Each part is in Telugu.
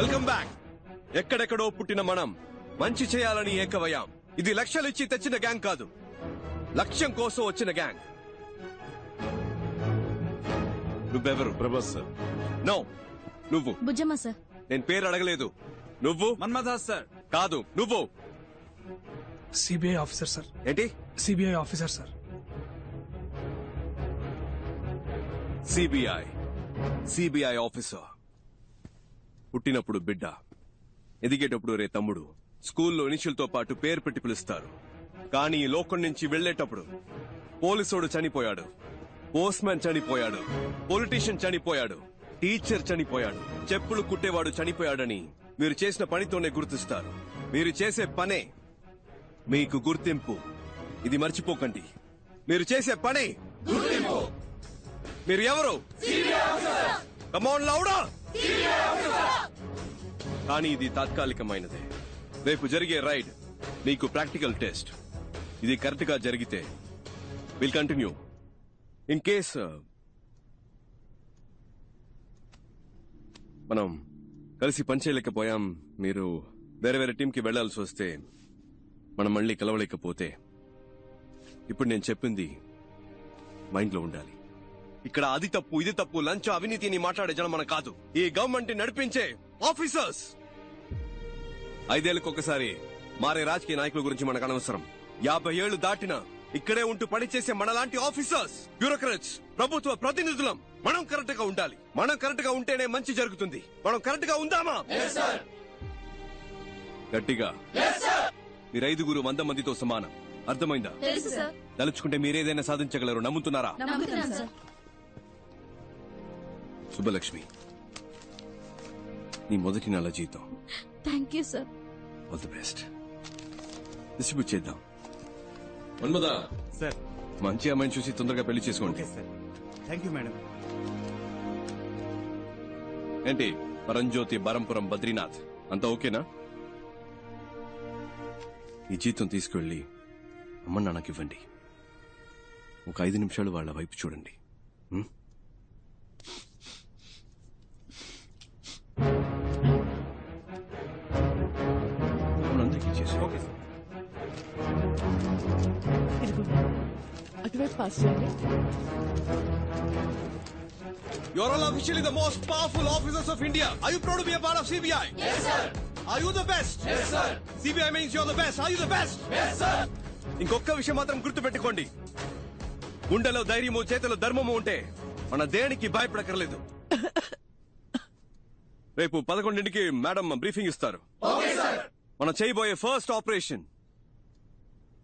Welcome back. ఎక్కడెక్కడో పుట్టిన మనం మంచి చేయాలని ఏకవయ్యాం. ఇది లక్ష్యాలిచ్చి తెచ్చిన గ్యాంగ్ కాదు, లక్ష్యం కోసం వచ్చిన గ్యాంగ్. నువ్వెవరు? ప్రభాస్ సార్. నో, నువ్వు. బుజ్జమ్మ సార్. నేను పేరు అడగలేదు. నువ్వు? మన్మథాస్ సార్. కాదు, నువ్వు. CBI officer sir. ఏంటి? CBI officer sir. CBI officer. పుట్టినప్పుడు బిడ్డ, ఎదిగేటప్పుడు రే తమ్ముడు, స్కూల్లో ఇనిషియల్తో పాటు పేరు పెట్టి పిలుస్తారు. కానీ ఈ లోకం నుంచి వెళ్లేటప్పుడు పోలీసోడు చనిపోయాడు, పోస్ట్ మ్యాన్ చనిపోయాడు, పొలిటీషియన్ చనిపోయాడు, టీచర్ చనిపోయాడు, చెప్పులు కుట్టేవాడు చనిపోయాడని మీరు చేసిన పనితోనే గుర్తిస్తారు. మీరు చేసే పనే మీకు గుర్తింపు. ఇది మర్చిపోకండి. మీరు చేసే పనే గుర్తింపు. మీరు ఎవరు? కమ్ ఆన్ లౌడా. కానీ ఇది తాత్కాలికమైనదే. రేపు జరిగే రైడ్ మీకు ప్రాక్టికల్ టెస్ట్. ఇది కరెక్ట్ గా జరిగితే విల్ కంటిన్యూ. ఇన్ కేస్ మనం కలిసి పనిచేయలేకపోయాం, మీరు వేరే వేరే టీంకి వెళ్లాల్సి వస్తే, మనం మళ్ళీ కలవలేకపోతే, ఇప్పుడు నేను చెప్పింది మైండ్ లో ఉండాలి. ఇక్కడ అది తప్పు, ఇది తప్పు, లంచ్, అవినీతిని మాట్లాడే జనం మనం కాదు. ఈ గవర్నమెంట్ నడిపించే ఆఫీసర్స్. 5 ఏళ్లకు ఒకసారి మారే రాజకీయ నాయకుల గురించి మనకు అనవసరం. 50 ఏళ్లు దాటినా ఇక్కడే ఉంటూ పనిచేసే మనలాంటి ఆఫీసర్స్, బ్యూరోక్రాట్స్, ప్రభుత్వ ప్రతినిధులం మనం కరెక్ట్ గా ఉండాలి. మనం కరెక్ట్ గా ఉంటేనే మంచి జరుగుతుంది. మనం కరెక్ట్ గా ఉందామా? గట్టిగా. మీరు 5 100 మందితో సమానం. అర్థమైందా? తలుచుకుంటే మీరేదైనా సాధించగలరు. నమ్ముతున్నారా? శుభలక్ష్మి, నీ మొదటి నెల జీతం. Thank you sir. All the best. Distribute చేద్దాం. మన్మదా సార్, మంచి అమ్మాయిని చూసి తొందరగా పెళ్లి చేసుకోండి. Thank you madam. ఏంటి పరంజ్యోతి, బరంపురం, బద్రీనాథ్ అంతా ఓకేనా? ఈ జీతం తీసుకెళ్లి అమ్మ నాన్నకివ్వండి. ఒక 5 నిమిషాలు వాళ్ళ వైపు చూడండి. అందరికీ చేసి. Okay sir. అటువైపు పాస్ చేయండి. You are all officially the most powerful officers of India. Are you proud to be a part of CBI? Yes, sir. Are you the best? Yes, sir. CBI means you're the best. Are you the best? Yes, sir. ఇంకొక విషయం మాత్రం గుర్తుపెట్టుకోండి. గుండెలో ధైర్యము, చేతిలో ధర్మము ఉంటే మన దేనికి భయపడక్కర్లేదు. రేపు 11ంటికి మేడం బ్రీఫింగ్ ఇస్తారు. మనం చేయబోయే ఫస్ట్ ఆపరేషన్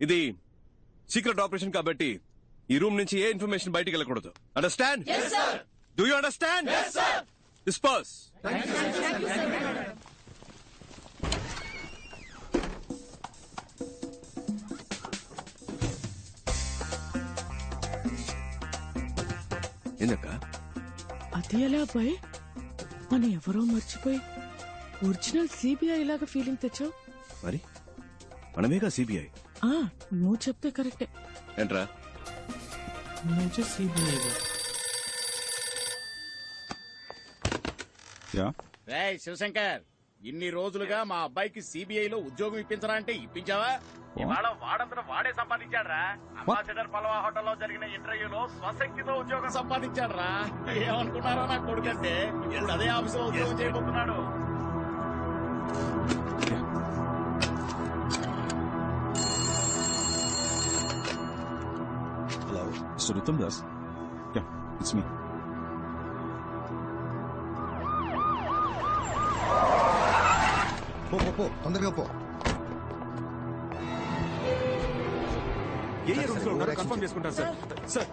ఇది సీక్రెట్ ఆపరేషన్ కాబట్టి ఈ రూమ్ నుంచి ఏ ఇన్ఫర్మేషన్ బయటికి వెళ్ళకూడదు. Understand? Do you understand? Yes, sir. Disperse. Thank you, sir. Thank you, sir. ఎందుక? అది ఎలా అబ్బాయి? మనం ఎవరో మర్చిపోయి ఒరిజినల్ సిబిఐ లాగా ఫీలింగ్ తెచ్చావు. మరి మనమేగా సిబిఐ. నువ్వు చెప్తే కరెక్టే. ఏంట్రా? సిబిఐ. శివశంకర్, ఇన్ని రోజులుగా మా అబ్బాయికి సిబిఐలో ఉద్యోగం ఇప్పించరా అంటే ఇప్పించావా? ఇవాళ వాడంతట వాడే సంపాదించాడ్రా. అంబాసిడర్ పలవా హోటల్లో జరిగిన ఇంటర్వ్యూలో స్వశక్తితో ఉద్యోగం సంపాదించాడ్రా. ఏమనుకున్నారా నా కొడుకంటే? ఇప్పుడు అదే ఆఫీసులో ఉద్యోగం చేయబోతున్నాడు. Hello, mister Uttam Das. It's me. పో తొందరగా పో. ఏ రూమ్స్ లో ఉన్నారో కన్ఫర్మ్ చేసుకుంటారు సార్. సార్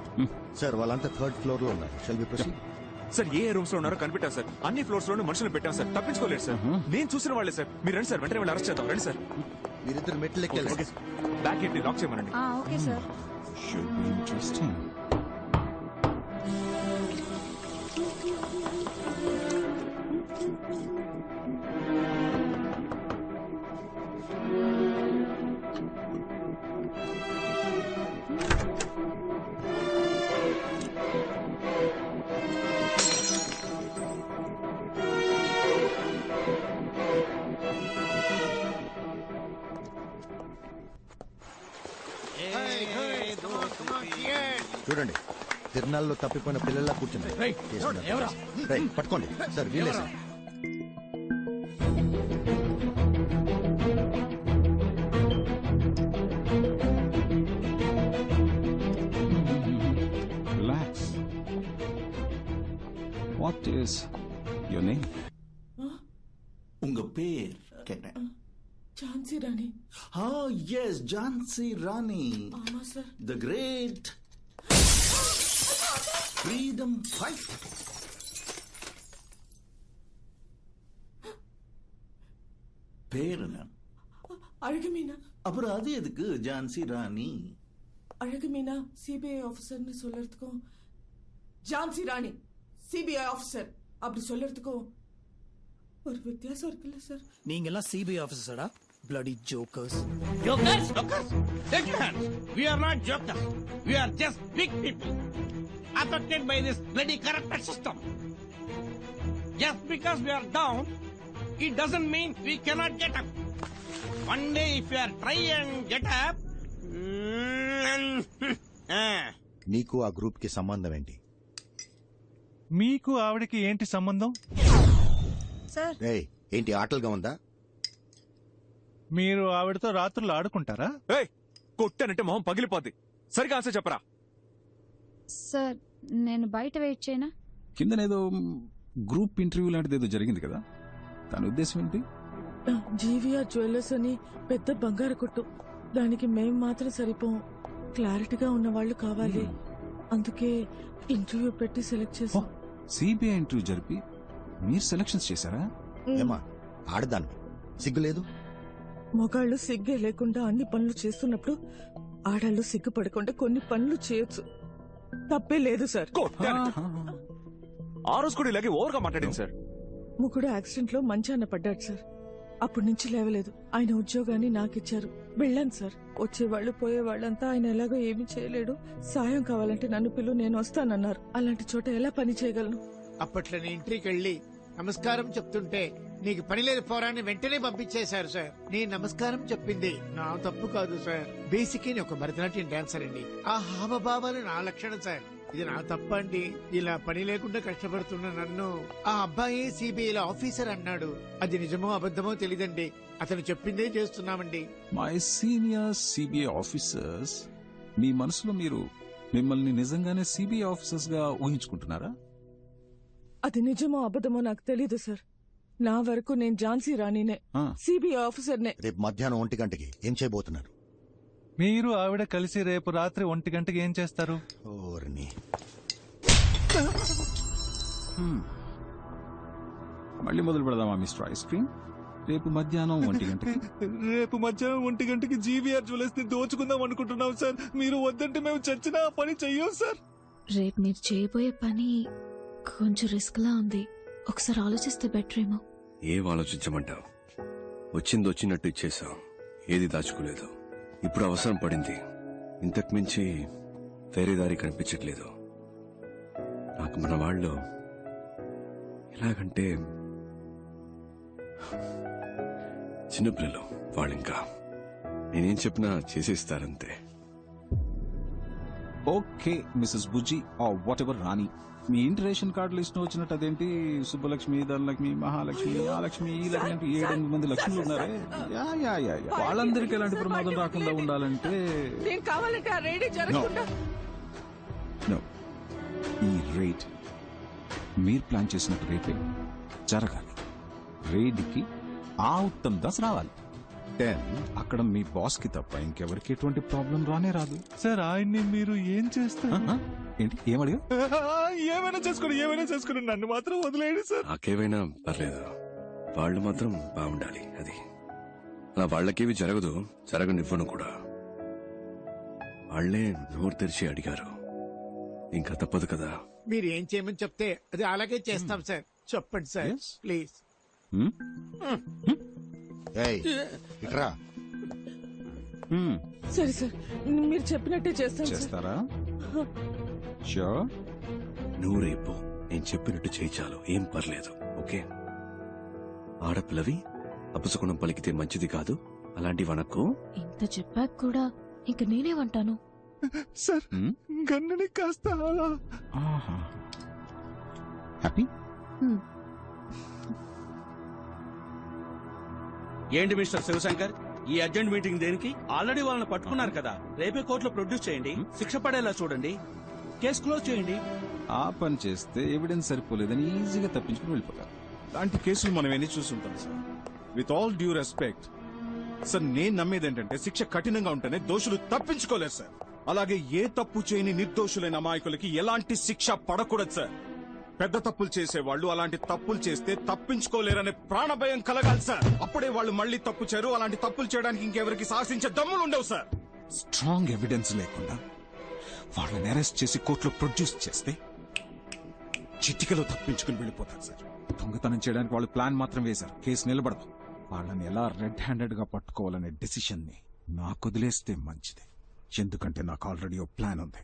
సార్ వాళ్ళంతా 3rd ఫ్లోర్ లో ఉన్నారు. Shall we proceed? సార్, ఏ రూమ్స్ లో ఉన్నారో కనిపెట్టారు సార్. అన్ని ఫ్లోర్స్ లోనూ మనుషులు పెట్టాం సార్. తప్పించుకోలేదు సార్. నేను చూసిన వాళ్ళే సార్. మీరు రండి సార్, వెంటనే వెళ్ళి అరెస్ట్ చేద్దాం. రండి సార్. మీరిద్దరు మెట్లు ఎక్కాలి. బ్యాక్ గేట్ ని లాక్ చేయమనండి. Okay sir. Should be interesting. చూడండి తిరునాళ్ళలో తప్పిపోయిన పిల్లల్లా కూర్చున్నారు రేయ్, పట్టుకోండి సార్ వీలే sir. Relax. What is your name? உங்க பேர் கேட்டேன். ఝాన్సీ రాణి. எஸ் ஜான்சி ராணி, ஆமா sir. The great freedom fight. பேர் என்ன? அழகுமீனா. அப்புறம் அது எதுக்கு ஜான்சி ராணி? அழகுமீனா சிபிஐ ஆபீசர்னு சொல்றதுக்கும் ஜான்சி ராணி சிபிஐ ஆபீசர் அப்படி சொல்றதுக்கும் ஒரு வித்தியாசம் இருக்குல்ல சார்? நீங்க எல்லாம் CBI ஆபீசர்டா, bloody jokers. Jokers, jokers, take your hands. We are not jokers. We are just big people affected by this bloody corrupted system. Just because we are down, it doesn't mean we cannot get up. One day if we are try and get up, నీకు ఆ గ్రూప్ కి సంబంధం ఏంటి? మీకు ఆవిడకి ఏంటి సంబంధం? సార్ రేయ్, ఏంటి ఆటలుగా ఉందా? మీరు ఆవిడతో రాత్రులు ఆడుకుంటారా? ఏయ్, కొట్టానంటే మొహం పగిలిపోద్ది. సరిగా ఆన్సర్ చెప్పరా. సార్ నేను బయట వెయిట్ చేయనా? కిందనేదో గ్రూప్ ఇంటర్వ్యూ లాంటిది ఏదో జరిగింది కదా, దాని ఉద్దేశం ఏంటి? జీవీఆర్ జ్యువెలర్స్ అని పెద్ద బంగారు కొట్టు, దానికి మేం మాత్రం సరిపోం. క్లారిటీగా ఉన్న వాళ్ళు కావాలి. అందుకే ఇంటర్వ్యూ పెట్టి సెలెక్ట్ చేసాం. సిబిఐ ఇంటర్వ్యూ జరిపి మీరు సెలక్షన్స్ చేశారా? ఏమా ఆడదాన్ని సిగ్గులేదు? మొగాళ్ళు సిగ్గే లేకుండా అన్ని పనులు చేస్తున్నప్పుడు ఆడాళ్ళు సిగ్గుపడకుండా కొన్ని పనులు చేయొచ్చు. తప్పే లేదు సార్. కొట్టాను. ఆ రోజు కూడా ఇలాగే ఓవర్గా మాట్లాడింది సార్. ముగ్గుడు యాక్సిడెంట్ లో మంచాన పడ్డాడు సార్. అప్పటి నుంచి లేవలేదు. ఆయన ఉద్యోగాన్ని నాకిచ్చారు. వెళ్ళాను సార్. వచ్చేవాళ్లు పోయేవాళ్ళంతా ఆయన ఎలాగో ఏమీ చేయలేడు, సాయం కావాలంటే నన్ను పిలు, నేను వస్తానన్నారు. అలాంటి చోట ఎలా పని చేయగలను? అప్పట్లో నేను ఇంటికి వెళ్ళి నమస్కారం చెప్తుంటే నీకు పని లేదు పోరాన్ని వెంటనే పంపించేశారు సార్. నేను నమస్కారం చెప్పింది నా తప్పు కాదు సార్. బేసిక్ నేను ఒక భరతనాట్యం డాన్సర్ అండి. ఆ హావభావాలు నా లక్షణం సార్. ఇది నా తప్పండి. ఇలా పని లేకుండా కష్టపడుతున్న నన్ను ఆ అబ్బాయి సిబిఐ ఆఫీసర్ అన్నాడు. అది నిజమో అబద్ధమో తెలీదండి. అతను చెప్పిందే చేస్తున్నామండి. మై సీనియర్ సిబిఐ ఆఫీసర్స్, మీ మనసులో మీరు మిమ్మల్ని నిజంగానే సిబిఐ ఆఫీసర్స్ గా ఊహించుకుంటున్నారా? అది నిజమో అబద్ధమో నాకు తెలీదు సార్. నా వరకు నేను ఝాన్సీ రాణినే, సిబిఐ ఆఫీసర్నే. రేపు మధ్యాహ్నం 1 గంటకి ఏం చేయబోతున్నారు? మీరు ఆవిడ కలిసి రేపు రాత్రి 1 గంటకి ఏం చేస్తారు? ఓర్ని మళ్ళీ మొదలు పెడదామా మిస్టర్ ఐస్ క్రీమ్? రేపు మధ్యాహ్నం 1 గంటకి. రేపు మధ్యాహ్నం 1 గంటకి జీవీఆర్ జ్యువెలర్స్ ని దోచుకుందాం అనుకుంటున్నాం సార్. మీరు వద్దంటే మేము చచ్చినా ఆ పని చెయ్యం సార్. రేపు మీరు చేయబోయే పని కొంచెం రిస్క్ లా ఉంది. ఒకసారి ఆలోచిస్తే బెటర్ ఏమో. ఏం ఆలోచించమంటావు? వచ్చింది వచ్చినట్టు ఇచ్చేసాం, ఏది దాచుకోలేదు. ఇప్పుడు అవసరం పడింది. ఇంతకు మించి వేరే దారి కనిపించట్లేదు నాకు. మన వాళ్ళు ఎలాగంటే చిన్నపిల్లలు, వాళ్ళింకా నేనేం చెప్పినా చేసేస్తారంతే. Okay Mrs Bujji or whatever Rani రాణి, మీ ఇంటి రేషన్ కార్డు లిస్ట్ వచ్చినట్టు అదేంటి సుబ్బలక్ష్మి, ధనలక్ష్మి, మహాలక్ష్మి, ఆ లక్ష్మి, ఈ లక్ష్మి, 7-8 మంది లక్ష్ములు ఉన్నారే. వాళ్ళందరికీ ఎలాంటి ప్రమాదం రాకుండా ఉండాలంటే నేను కావాలంటే ఆ రేడి జరగకుండా. No. ఈ రేట్ మీరు ప్లాన్ చేసినట్టు రేపే జరగాలి. రేడ్కి ఆ ఉత్తమ్ దాస్ రావాలి. అక్కడ మీ బాస్ కి తప్ప ఇంకెవరికి ఎటువంటి ప్రాబ్లం రానే రాదు సార్. ఆయన్ని మీరు ఏం చేస్తారు? ఏంటి ఏమడిగా? ఏమైనా చేసుకుని నన్ను మాత్రం వదిలేయండి సార్. నాకేమైనా పర్లేదు, వాళ్ళు మాత్రం బాగుండాలి. అది అలా వాళ్ళకేవి జరగదు, జరగనివ్వను కూడా. వాళ్లే నోరు తెరిచి అడిగారు, ఇంకా తప్పదు కదా. మీరు ఏం చేయమని చెప్తే అది అలాగే చేస్తాం సార్. చెప్పండి సార్ ప్లీజ్. ఇట్రా. సరే సార్, మీరు చెప్పినట్టే చేస్తాను సార్. చేస్తారా? షూర్. నువ్వు రేపు నేను చెప్పినట్టు చేయి చాలు, ఏం పర్లేదు. ఓకే? ఆడపిల్లవి అపశకునం పలికితే మంచిది కాదు, అలాంటి వనకు. ఇంత చెప్పాక కూడా ఇంక నేనేమంటాను? సార్ గన్నుని కాస్త అలా హ్యాపీ ఏంటి మిస్టర్ శివశంకర్ ఈ అర్జెంట్ మీటింగ్ దేనికి? ఆల్రెడీ వాళ్ళని పట్టుకున్నారు కదా, రేపే కోర్టులో ప్రొడ్యూస్ చేయండి, శిక్ష పడేలా చూడండి, కేసు క్లోజ్ చేయండి. ఆ పని చేస్తే ఎవిడెన్స్ సరిపోలేదని ఈజీగా తప్పించుకుని వెళ్ళిపోతారు. లాంటి కేసులు మనం ఎన్ని చూస్తుంటాం sir. With all due respect sir, నేను నమ్మేది ఏంటంటే శిక్ష కఠినంగా ఉంటేనే దోషులు తప్పించుకోలేరు సార్. అలాగే ఏ తప్పు చేయని నిర్దోషులైన అమాయకులకి ఎలాంటి శిక్ష పడకూడదు సార్. పెద్ద తప్పులు చేసేవాళ్ళు అలాంటి తప్పులు చేస్తే తప్పించుకోలేరనే ప్రాణభయం కలగాలి సార్. అప్పుడే వాళ్ళు మళ్ళీ తప్పు చేయరు. అలాంటి తప్పులు చేయడానికి ఇంకెవరికి సాహసించే దమ్ములు ఉండవు సార్. స్ట్రాంగ్ ఎవిడెన్స్ లేకుండా వాళ్ళని అరెస్ట్ చేసి కోర్టులో ప్రొడ్యూస్ చేస్తే చిటికలో తప్పించుకుని వెళ్ళిపోతారు సార్. దొంగతనం చేయడానికి వాళ్ళు ప్లాన్ మాత్రం వేశారు, కేసు నిలబడదు. వాళ్ళని ఎలా రెడ్ హ్యాండెడ్ గా పట్టుకోవాలనే డెసిషన్ ని నాకు వదిలేస్తే మంచిది. ఎందుకంటే నాకు ఆల్రెడీ ఓ ప్లాన్ ఉంది.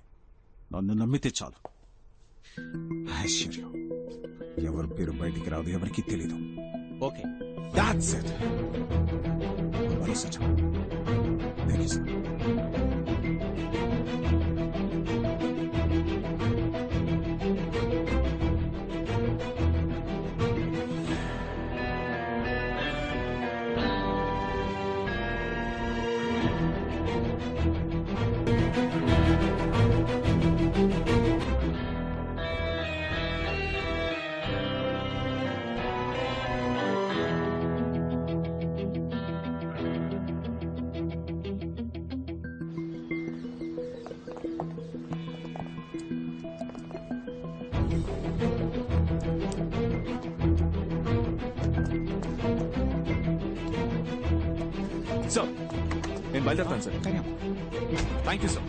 నన్ను నమ్మితే చాలు. ఐశ్వర్యం ఎవరి పేరు బయటికి రాదు, ఎవరికీ తెలీదు. Okay, that's it. భరోసా చాలు. Thank you sir. సార్ నేను బయలుదేరుతాను సార్. Thank you sir.